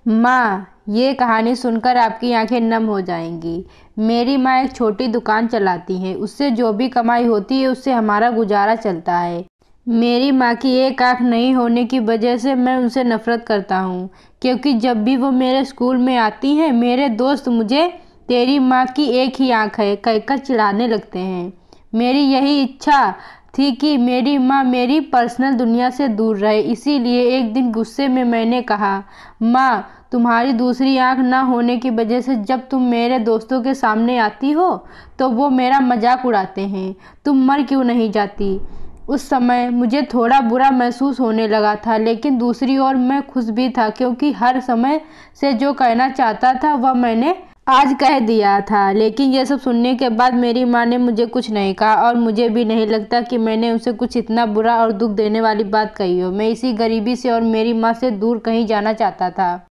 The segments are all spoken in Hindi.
माँ, ये कहानी सुनकर आपकी आंखें नम हो जाएंगी। मेरी माँ एक छोटी दुकान चलाती हैं। उससे जो भी कमाई होती है उससे हमारा गुजारा चलता है। मेरी माँ की एक आंख नहीं होने की वजह से मैं उनसे नफरत करता हूँ, क्योंकि जब भी वो मेरे स्कूल में आती हैं मेरे दोस्त मुझे तेरी माँ की एक ही आंख है कहकर चिढ़ाने लगते हैं। मेरी यही इच्छा थी कि मेरी माँ मेरी पर्सनल दुनिया से दूर रहे, इसीलिए एक दिन गुस्से में मैंने कहा, माँ, तुम्हारी दूसरी आंख ना होने की वजह से जब तुम मेरे दोस्तों के सामने आती हो तो वो मेरा मजाक उड़ाते हैं। तुम मर क्यों नहीं जाती? उस समय मुझे थोड़ा बुरा महसूस होने लगा था, लेकिन दूसरी ओर मैं खुश भी था, क्योंकि हर समय से जो कहना चाहता था वह मैंने आज कह दिया था। लेकिन यह सब सुनने के बाद मेरी माँ ने मुझे कुछ नहीं कहा, और मुझे भी नहीं लगता कि मैंने उसे कुछ इतना बुरा और दुख देने वाली बात कही हो। मैं इसी गरीबी से और मेरी माँ से दूर कहीं जाना चाहता था।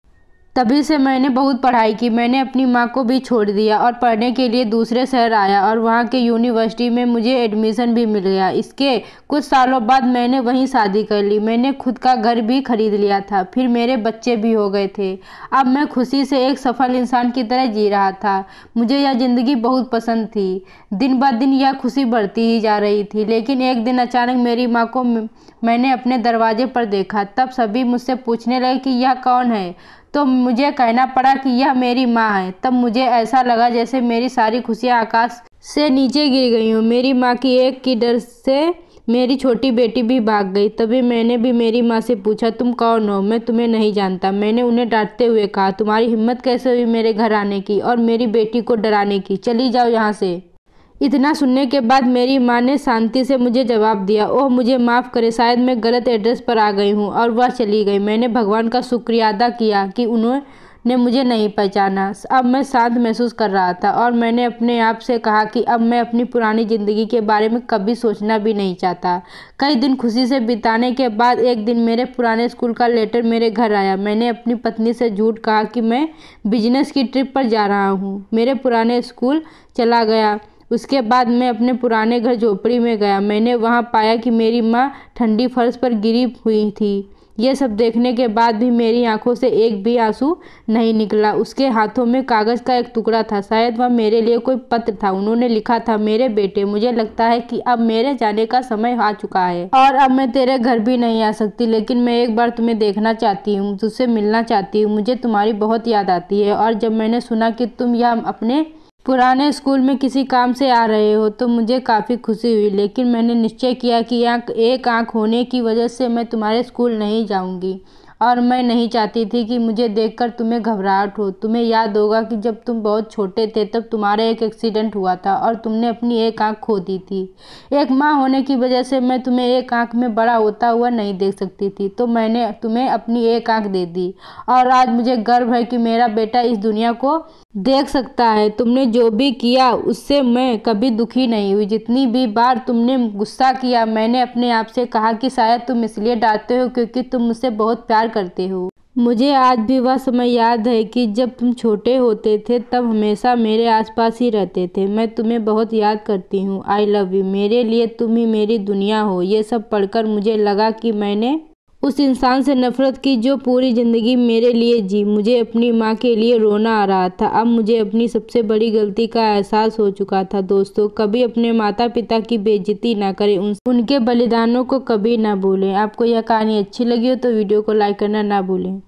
तभी से मैंने बहुत पढ़ाई की। मैंने अपनी माँ को भी छोड़ दिया और पढ़ने के लिए दूसरे शहर आया, और वहाँ के यूनिवर्सिटी में मुझे एडमिशन भी मिल गया। इसके कुछ सालों बाद मैंने वहीं शादी कर ली। मैंने खुद का घर भी खरीद लिया था, फिर मेरे बच्चे भी हो गए थे। अब मैं खुशी से एक सफल इंसान की तरह जी रहा था। मुझे यह ज़िंदगी बहुत पसंद थी। दिन ब दिन यह खुशी बढ़ती ही जा रही थी। लेकिन एक दिन अचानक मेरी माँ को मैंने अपने दरवाजे पर देखा। तब सभी मुझसे पूछने लगे कि यह कौन है, तो मुझे कहना पड़ा कि यह मेरी माँ है। तब मुझे ऐसा लगा जैसे मेरी सारी खुशियाँ आकाश से नीचे गिर गई हों। मेरी माँ की एक की डर से मेरी छोटी बेटी भी भाग गई। तभी मैंने भी मेरी माँ से पूछा, तुम कौन हो? मैं तुम्हें नहीं जानता। मैंने उन्हें डांटते हुए कहा, तुम्हारी हिम्मत कैसे हुई मेरे घर आने की और मेरी बेटी को डराने की? चली जाओ यहाँ से। इतना सुनने के बाद मेरी माँ ने शांति से मुझे जवाब दिया, ओह मुझे माफ़ करें, शायद मैं गलत एड्रेस पर आ गई हूँ, और वह चली गई। मैंने भगवान का शुक्रिया अदा किया कि उन्होंने मुझे नहीं पहचाना। अब मैं शांत महसूस कर रहा था, और मैंने अपने आप से कहा कि अब मैं अपनी पुरानी ज़िंदगी के बारे में कभी सोचना भी नहीं चाहता। कई दिन खुशी से बिताने के बाद एक दिन मेरे पुराने स्कूल का लेटर मेरे घर आया। मैंने अपनी पत्नी से झूठ कहा कि मैं बिजनेस की ट्रिप पर जा रहा हूँ। मेरे पुराने स्कूल चला गया। उसके बाद मैं अपने पुराने घर झोपड़ी में गया। मैंने वहाँ पाया कि मेरी माँ ठंडी फर्श पर गिरी हुई थी। ये सब देखने के बाद भी मेरी आंखों से एक भी आंसू नहीं निकला। उसके हाथों में कागज़ का एक टुकड़ा था, शायद वह मेरे लिए कोई पत्र था। उन्होंने लिखा था, मेरे बेटे, मुझे लगता है कि अब मेरे जाने का समय आ चुका है और अब मैं तेरे घर भी नहीं आ सकती, लेकिन मैं एक बार तुम्हें देखना चाहती हूँ, तुझसे मिलना चाहती हूँ। मुझे तुम्हारी बहुत याद आती है, और जब मैंने सुना कि तुम यह अपने पुराने स्कूल में किसी काम से आ रहे हो तो मुझे काफ़ी खुशी हुई। लेकिन मैंने निश्चय किया कि एक आंख होने की वजह से मैं तुम्हारे स्कूल नहीं जाऊंगी, और मैं नहीं चाहती थी कि मुझे देखकर तुम्हें घबराहट हो। तुम्हें याद होगा कि जब तुम बहुत छोटे थे तब तुम्हारा एक एक्सीडेंट हुआ था और तुमने अपनी एक आंख खो दी थी। एक माँ होने की वजह से मैं तुम्हें एक आंख में बड़ा होता हुआ नहीं देख सकती थी, तो मैंने तुम्हें अपनी एक आंख दे दी, और आज मुझे गर्व है कि मेरा बेटा इस दुनिया को देख सकता है। तुमने जो भी किया उससे मैं कभी दुखी नहीं हुई। जितनी भी बार तुमने गुस्सा किया, मैंने अपने आप से कहा कि शायद तुम इसलिए डांटते हो क्योंकि तुम मुझसे बहुत प्यार करते हो। मुझे आज भी वह समय याद है कि जब तुम छोटे होते थे तब हमेशा मेरे आसपास ही रहते थे। मैं तुम्हें बहुत याद करती हूँ। I love you. मेरे लिए तुम ही मेरी दुनिया हो। ये सब पढ़कर मुझे लगा कि मैंने उस इंसान से नफरत की जो पूरी ज़िंदगी मेरे लिए जी। मुझे अपनी माँ के लिए रोना आ रहा था। अब मुझे अपनी सबसे बड़ी गलती का एहसास हो चुका था। दोस्तों, कभी अपने माता पिता की बेइज्जती ना करें, उनके बलिदानों को कभी ना भूलें। आपको यह कहानी अच्छी लगी हो तो वीडियो को लाइक करना ना भूलें।